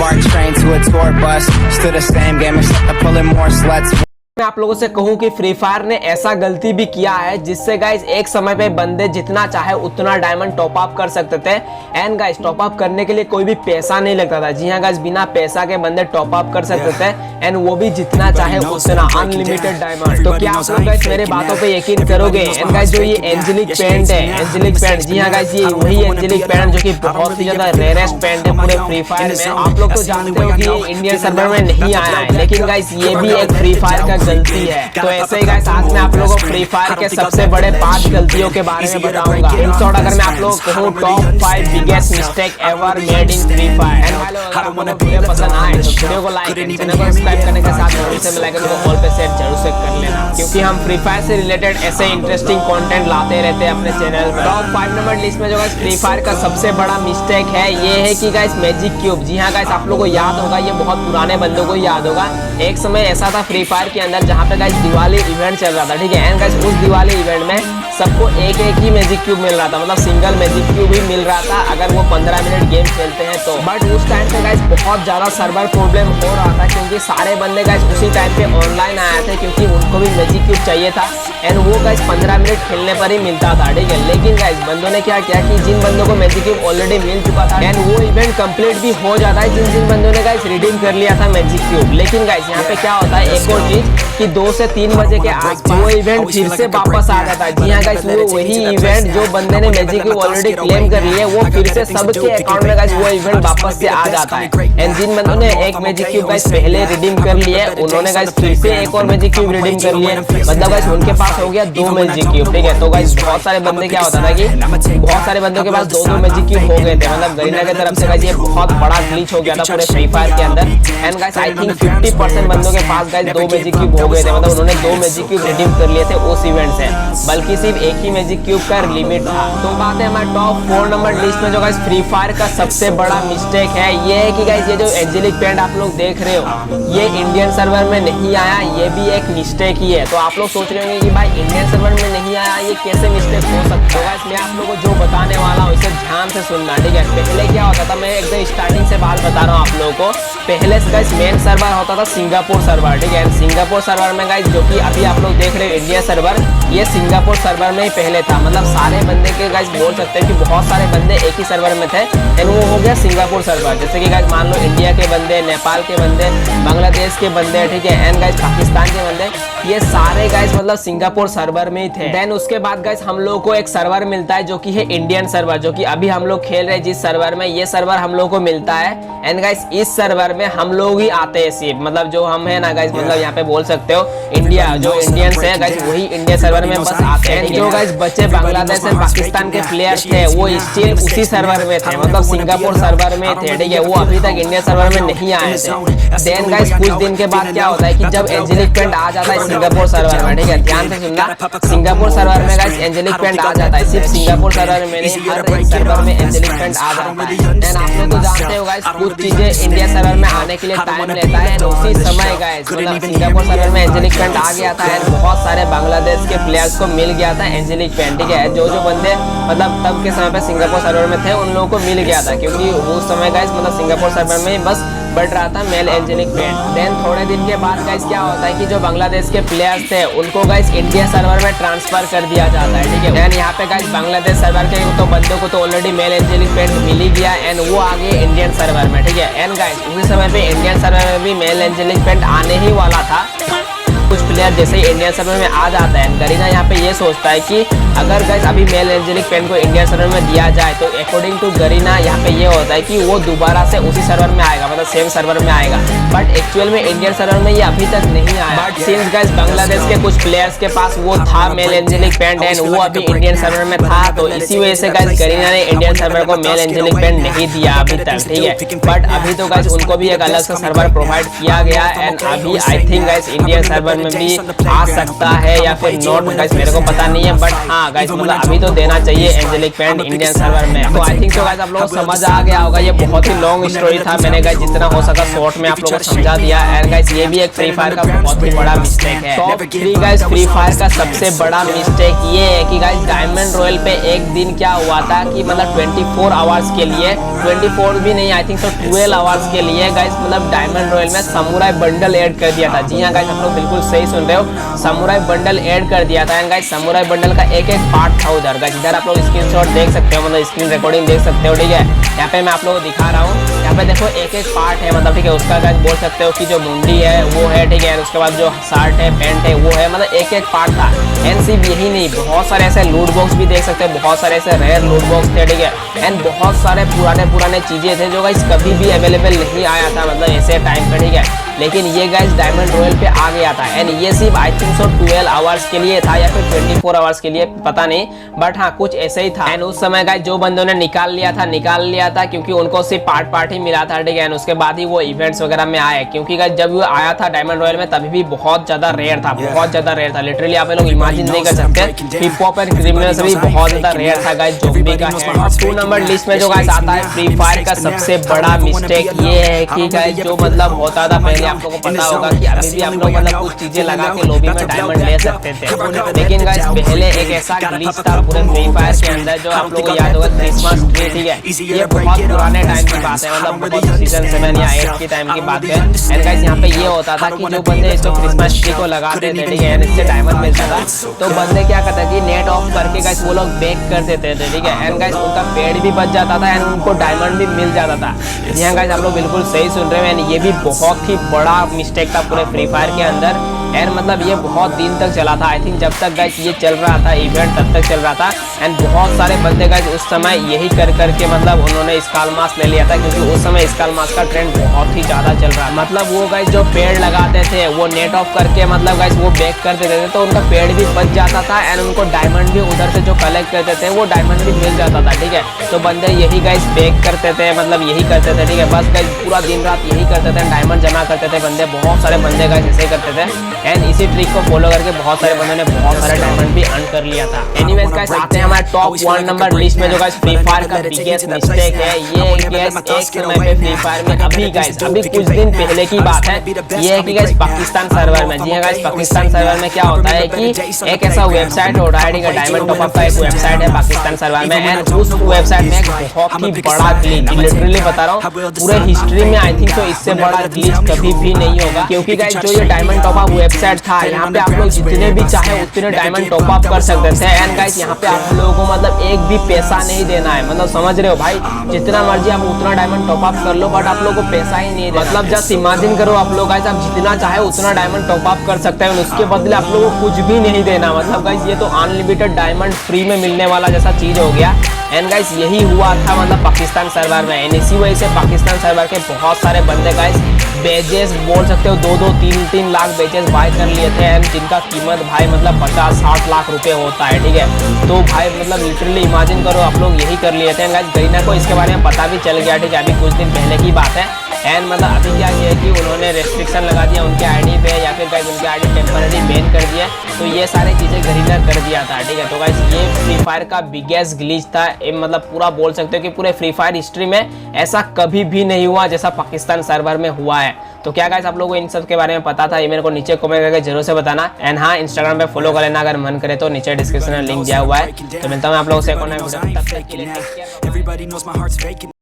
sparks train to a tour bus. Still the same game except I'm pulling more sluts. मैं आप लोगों से कहूं कि फ्री फायर ने ऐसा गलती भी किया है जिससे गाइस एक समय पे बंदे जितना चाहे उतना डायमंड टॉप अप कर सकते थे। एंड गाइस टॉप अप करने के लिए कोई भी पैसा नहीं लगता था। जी हाँ गाइस, बिना पैसा के बंदे टॉप अप कर सकते थे एंड वो भी जितना चाहे उतना, अनलिमिटेड डायमंड। तो क्या आप लोग गाइस मेरे बातों पे यकीन करोगे? एंड गाइस जो ये एंजेलिक पेंट है, एंजेलिक पेंट, जी हाँ गाइस, ये वही एंजेलिक पेंट जो कि बहुत ही ज्यादा रेयरेस्ट पेंट है पूरे फ्री फायर में। आप लोग तो जानते हो कि ये इंडियन सर्वर में नहीं आया है, लेकिन गाइस ये भी एक फ्री फायर का गलती है। तो ऐसे ही गाइस आज मैं आप लोगों को फ्री फायर के सबसे बड़े 5 गलतियों के बारे में बताऊंगा। इन शॉर्ट अगर मैं आप लोगों को कहूं top 5 biggest mistake ever made in free fire. And भाई लोग अगर आपको वीडियो पसंद आए तो वीडियो को लाइक एंड चैनल को सब्सक्राइब करने के साथ जरूर से बेल आइकन को ऑल पे सेट जरूर से कर लेना, क्योंकि हम फ्री फायर से रिलेटेड ऐसे इंटरेस्टिंग कंटेंट लाते रहते हैं अपने चैनल पर। टॉप 5 नंबर लिस्ट में जो गाइस फ्री फायर का सबसे बड़ा मिस्टेक है ये है कि गाइस मैजिक क्यूब। जी हाँ गाइस, आप लोगों को याद होगा, ये बहुत पुराने बंदों को याद होगा। एक समय ऐसा था फ्री फायर के अंदर जहाँ पे गाइस दिवाली इवेंट चल रहा था, ठीक है। एंड गाइस उस दिवाली इवेंट में सबको एक एक ही मैजिक क्यूब मिल रहा था, मतलब सिंगल मैजिक क्यूब ही मिल रहा था अगर वो 15 मिनट गेम खेलते हैं तो। बट उस टाइम पे गाइस बहुत ज्यादा सर्वर प्रॉब्लम हो रहा था, क्योंकि सारे बंदे गाइस उसी टाइम पे ऑनलाइन आए थे, क्योंकि उनको भी मैजिक क्यूब चाहिए था। एंड वो गाइस 15 मिनट खेलने पर ही मिलता था, ठीक है। लेकिन गाइस बंदों ने क्या किया कि जिन बंदों को मैजिक क्यूब ऑलरेडी मिल चुका था एंड वो इवेंट कंप्लीट भी हो जाता है, जिन जिन बंदों ने गाइस रिडीम कर लिया था मैजिक क्यूब। लेकिन गाइस यहाँ पे क्या होता है, एक और चीज कि 2 से 3 बजे के आसपास वो इवेंट फिर से वापस आ जाता है। जी हाँ गाइस, वो वही इवेंट जो बंदे ने मैजिक क्यूब ऑलरेडी क्लेम कर ली है वो फिर से सबके अकाउंट में गाइस वो इवेंट वापस से आ जाता है। एंड जिन बंदों ने एक मैजिक क्यूब गाइस पहले रिडीम कर लिए है उन्होंने गाइस फिर से एक और मैजिक क्यूब रिडीम कर लिए, मतलब गाइस उनके पास हो गया 2 मैजिक क्यूब, ठीक है। तो गाइस बहुत सारे बंदे क्या होता था कि बहुत सारे बंदों के पास 2-2 मैजिक क्यूब हो गए थे, मतलब गरीना की तरफ से गाइस ये बहुत बड़ा ग्लिच हो गया था पूरे फ्री फायर के अंदर। एंड गाइस आई थिंक 50% बंदों के पास गाइस 2 मैजिक क्यूब हो गए थे, मतलब उन्होंने 2 मैजिक क्यूब रिडीम कर लिए थे उस इवेंट से, बल्कि सिर्फ एक ही मैजिक क्यूब का लिमिट था। तो बात है हमारे टॉप 4 नंबर लिस्ट में जो गाइस फ्री फायर का सबसे बड़ा मिस्टेक है ये है कि गाइस ये जो एंजेलिक पेंट आप लोग देख रहे हो ये इंडियन सर्वर में नहीं आया, ये भी एक मिस्टेक ही है। तो आप लोग सोच रहे होंगे कि भाई इंडियन सर्वर में नहीं आया, ये कैसे मिस्टेक हो सकता है? गाइस मैं आप लोगों को जो बताने वाला हूँ इसे ध्यान से सुनना, ठीक है। पहले क्या होता था, मैं एकदम स्टार्टिंग से बात बता रहा हूँ आप लोगों को। पहले से गाइस मेन सर्वर होता था सिंगापुर सर्वर, ठीक है। सिंगापुर सर्वर में गाइस जो कि अभी आप लोग देख रहे हो इंडिया सर्वर, ये सिंगापुर सर्वर में ही पहले था, मतलब सारे बंदे के गाइस बोल सकते हैं कि बहुत सारे बंदे एक ही सर्वर में थे एंड वो हो गया सिंगापुर सर्वर। जैसे कि गाइस मान लो इंडिया के बंदे, नेपाल के बंदे, बांग्लादेश के बंदे, ठीक है, एंड गाइस पाकिस्तान के बंदे, ये सारे गाइस मतलब सिंगापुर सर्वर में ही थे। देन उसके बाद गाइस हम लोगों को एक सर्वर मिलता है जो कि है इंडियन सर्वर, जो कि अभी हम लोग खेल रहे हैं जिस सर्वर में, ये सर्वर हम लोग को मिलता है। एंड गाइस इस सर्वर में हम लोग ही आते हैं सिर्फ, मतलब जो हम है ना गाइस, मतलब यहाँ पे बोल सकते हो इंडिया, जो इंडियंस है गाइस वही इंडिया सर्वर में बस आते हैं। जो गाइस बच्चे बांग्लादेश एंड पाकिस्तान के प्लेयर्स थे वो स्टिल उसी सर्वर में थे, मतलब सिंगापुर सर्वर में थे, ठीक है। वो अभी तक इंडिया सर्वर में नहीं आए थे। देन गाइस कुछ दिन के बाद क्या होता है कि जब एंजेलिक पेंट आ जाता है सिंगापुर सर्वर में, ठीक है, ध्यान से सुनना, सिंगापुर सर्वर में गाइस एंजेलिक पेंट आ जाता है, सिर्फ सिंगापुर सर्वर में नहीं हर एक सर्वर में एंजेलिक पेंट आ जाता है। एंड आप लोग तो जानते हो गाइस कुछ चीजें इंडिया सर्वर में आने के लिए टाइम लेता है, उसी समय गाइस मतलब सिंगापुर सर्वर में एंजेलिक पेंट आ गया था एंड बहुत सारे बांग्लादेश के प्लेयर्स को मिल गया था एंजेलिक पेंट, ठीक है। जो जो बंदे मतलब तब के समय पे सिंगापुर सर्वर में थे उन लोगों को मिल गया था, क्योंकि उस समय गाइस मतलब सिंगापुर सर्वर में बस बढ़ रहा था मेल एंजेलिक पेंट। देन थोड़े दिन के बाद गाइस क्या होता है कि जो बांग्लादेश के प्लेयर्स थे उनको गाइस इंडिया सर्वर में ट्रांसफर कर दिया जाता है, ठीक है। देन यहाँ पे गाइस बांग्लादेश सर्वर के तो बंदों को तो ऑलरेडी मेल एंजेलिक पेंट मिल ही गया एंड वो आ गए इंडियन सर्वर में, ठीक है। एंड गाइस उसी समय पे इंडियन सर्वर में भी मेल एंजेलिक पेंट आने ही वाला था। कुछ प्लेयर जैसे ही इंडियन सर्वर में आ जाता है, गरीना यहाँ पे ये सोचता है कि अगर गाइस अभी मेल एंजेलिक पेंट को इंडियन सर्वर में दिया जाए तो अकॉर्डिंग टू गरीना यहाँ पे ये होता है कि वो दोबारा से उसी सर्वर में आएगा, मतलब सेम सर्वर में आएगा। बट एक्चुअल में इंडियन सर्वर में ये अभी तक नहीं आया। बट सिंस गाइस बांग्लादेश के कुछ प्लेयर्स के पास वो था मेल एंजेलिक पेंट एंड वो अभी इंडियन सर्वर में था, तो इसी वजह से गाइस गरीना ने इंडियन सर्वर को मेल एंजेलिक पेंट नहीं दिया अभी तक, ठीक है। बट अभी तो गाइस उनको भी एक अलग सा सर्वर प्रोवाइड किया गया एंड अभी I think guys Indian server में भी आ सकता है या फिर नॉट गाइस, मेरे को पता नहीं है, बट हाँ हाँ गाइस मतलब अभी तो देना चाहिए एंजेलिक पेंट इंडियन सर्वर में। तो आई थिंक सो गाइस आप लोगों को समझ आ गया होगा, ये बहुत ही लॉन्ग स्टोरी था, मैंने गाइस जितना हो सका शॉर्ट में आप लोगों को समझा दिया। एंड गाइस ये भी एक फ्री फायर का बहुत ही बड़ा मिस्टेक है। टॉप 3 गाइस फ्री फायर का सबसे बड़ा मिस्टेक ये है कि गाइस डायमंड रॉयल पे एक दिन क्या हुआ था कि मतलब 24 आवर्स के लिए, 24 भी नहीं आई थिंक सो 12 आवर्स के लिए गाइस मतलब डायमंड रॉयल में समुराई बंडल ऐड कर दिया था। जी हाँ गाइस आप लोग बिल्कुल सही सुन रहे हो, समुराई बंडल ऐड कर दिया था। एंड गाइस समुराई बंडल का एक एक पार्ट था उधर गाइस, इधर आप लोग स्क्रीनशॉट देख सकते हो, मतलब स्क्रीन रिकॉर्डिंग देख सकते हो, ठीक है। यहाँ पे मैं आप लोगों को दिखा रहा हूँ, यहाँ पे देखो एक एक पार्ट है, मतलब ठीक है उसका गाइस बोल सकते हो कि जो मुंडी है वो है, ठीक है, उसके बाद जो शर्ट है पैंट है वो है, मतलब एक एक पार्ट था। एंड सिर्फ यही नहीं, बहुत सारे ऐसे लूट बॉक्स भी देख सकते हो, बहुत सारे ऐसे रेयर लूट बॉक्स थे, ठीक है। एंड बहुत सारे पुराने चीजें थे जो गाइस कभी भी अवेलेबल नहीं आया था, मतलब ऐसे टाइम पे, ठीक है। लेकिन ये गाइस डायमंड रॉयल पे आ गया था। एंड ये सिर्फ आई थिंक सो 12 आवर्स के लिए था या फिर 24 आवर्स के लिए, पता नहीं, बट हाँ कुछ ऐसे ही था। एंड उस समय गाइस जो बंदों ने निकाल लिया था क्योंकि उनको सिर्फ पार्ट ही मिला था, ठीक है। उसके बाद ही वो इवेंट्स वगैरह में आए, क्योंकि गाइस जब वो आया था डायमंड रॉयल में तभी भी बहुत ज्यादा रेयर था, बहुत ज्यादा रेयर था। लिटरली आप लोग इमेजिन नहीं कर सकते, हिप हॉप एंड क्रिमिनल्स भी बहुत ज्यादा रेयर था गाइस। ज़ॉम्बी का 2 नंबर लिस्ट में जो गाइस आता है फ्री फायर का सबसे बड़ा मिस्टेक ये है कि गाइस जो मतलब होता था पहले, आप लोगों को पता होगा कि अभी भी आप लोग मतलब कुछ चीजें लगा के लॉबी में डायमंड ले सकते थे, लेकिन गाइस पहले एक ऐसा ग्लिच था पूरे फ्री फायर के अंदर जो आप लोगों को याद होगा, क्रिसमस ट्री, ठीक है। ये बहुत पुराने टाइम की बात है, मतलब बहुत सीजन 7 या 8 की टाइम की बात है। एंड गाइस यहाँ पे ये होता था कि जो बंदे इसको क्रिसमस ट्री को लगाते थे, ठीक है, इससे डायमंड मिलता था, तो बंदे क्या करते कि नेट ऑफ करके गाइस वो लोग बेक कर देते थे, ठीक है। एंड गाइस उनका पेड़ भी बच जाता था एंड उनको डायमंड भी मिल जाता था। यहाँ गाइस आप लोग बिल्कुल सही सुन रहे हो। एंड ये भी बहुत ही बड़ा मिस्टेक था पूरे फ्री फायर के अंदर। एंड मतलब ये बहुत दिन तक चला था, आई थिंक जब तक गाइस ये चल रहा था इवेंट तब तक चल रहा था। एंड बहुत सारे बंदे गाइस उस समय यही कर करके मतलब उन्होंने स्काल मास्क ले लिया था, क्योंकि उस समय स्काल मास्क का ट्रेंड बहुत ही ज्यादा चल रहा है। मतलब वो गाइस जो पेड़ लगाते थे वो नेट ऑफ करके मतलब गाइस वो बेक कर देते थे, तो उनका पेड़ भी बच जाता था एंड उनको डायमंड भी उधर से जो कलेक्ट करते थे वो डायमंड भी मिल जाता था, ठीक है। तो बंदे यही गाइस बेक करते थे, मतलब यही करते थे, ठीक है। बस गाइस पूरा दिन रात यही करते थे, डायमंड जमा करते थे बंदे, बहुत सारे बंदे गाइस ऐसे करते थे। एंड इसी ट्रिक को फॉलो करके बहुत सारे बंदों ने बहुत सारे डायमंड भी अर्न कर लिया था। एनीवेज गाइस आते हैं हमारे टॉप 1 नंबर लिस्ट में जो गाइस फ्री फायर का बिगेस्ट मिस्टेक है। ये गाइस एक समय पे फ्री फायर में अभी कुछ दिन पहले की बात है, ये है कि गाइस पाकिस्तान सर्वर में, जी हां गाइस पाकिस्तान सर्वर में क्या होता है कि एक ऐसा वेबसाइट होता है, ठीक है, डायमंड टॉप अप का एक वेबसाइट है पाकिस्तान सर्वर में। एंड उस वेबसाइट में एक बहुत ही बड़ा ग्लिच, लिटरली बता रहा हूँ पूरे हिस्ट्री में आई थिंक तो इससे बड़ा ग्लिच कभी भी नहीं होगा, क्योंकि गाइस जो ये डायमंड टॉप अप वेबसाइट था यहाँ पे आप लोग जितने भी चाहे उतने डायमंड टॉप अप कर सकते थे। एंड गाइस यहाँ पे आप लोगों को मतलब एक भी पैसा नहीं देना है, मतलब समझ रहे हो भाई, जितना मर्जी आप उतना डायमंड टॉप अप कर लो बट आप लोगों को पैसा ही नहीं देना। मतलब जस्ट इमेजिन करो आप लोग गाइस आप जितना चाहे उतना डायमंड टॉप अप कर सकते हैं, उसके बदले आप लोगों को कुछ भी नहीं देना। मतलब गाइस ये तो अनलिमिटेड डायमंड फ्री में मिलने वाला जैसा चीज हो गया। एंड गाइस यही हुआ था मतलब पाकिस्तान सर्वर में। एंड इसी वजह से पाकिस्तान सर्वर के बहुत सारे बंदे गाइस बेजेस बोल सकते हो 2-2, 3-3 लाख बेजेस बाय कर लिए थे, एंड जिनका कीमत भाई मतलब 50-60 लाख रुपए होता है, ठीक है। तो भाई मतलब लिटरली इमेजिन करो आप लोग यही कर लिए थे। गाइस गरीना को इसके बारे में पता भी चल गया, ठीक है, अभी कुछ दिन पहले की बात है। एंड मतलब अभी क्या है कि उन्होंने रेस्ट्रिक्शन लगा दिया उनके आईडी पे, या फिर गाइस उनके आईडी टेम्पररी बैन कर दिया, तो ये सारी चीजें गरीना कर दिया था, ठीक है। तो गाइस ये फ्री फायर का बिगेस्ट ग्लिच था, मतलब पूरा बोल सकते हो कि पूरे फ्री फायर हिस्ट्री में ऐसा कभी भी नहीं हुआ जैसा पाकिस्तान सर्वर में हुआ है। तो क्या गाइस आप लोगों को इन सब के बारे में पता था, ये मेरे को नीचे कमेंट करके जरूर से बताना। एंड हाँ इंस्टाग्राम पे फॉलो कर लेना अगर मन करे तो, नीचे डिस्क्रिप्शन में लिंक दिया हुआ है। तो मिलता हूँ आप लोगों से एक और नए वीडियो में, तब तक के लिए टेक केयर।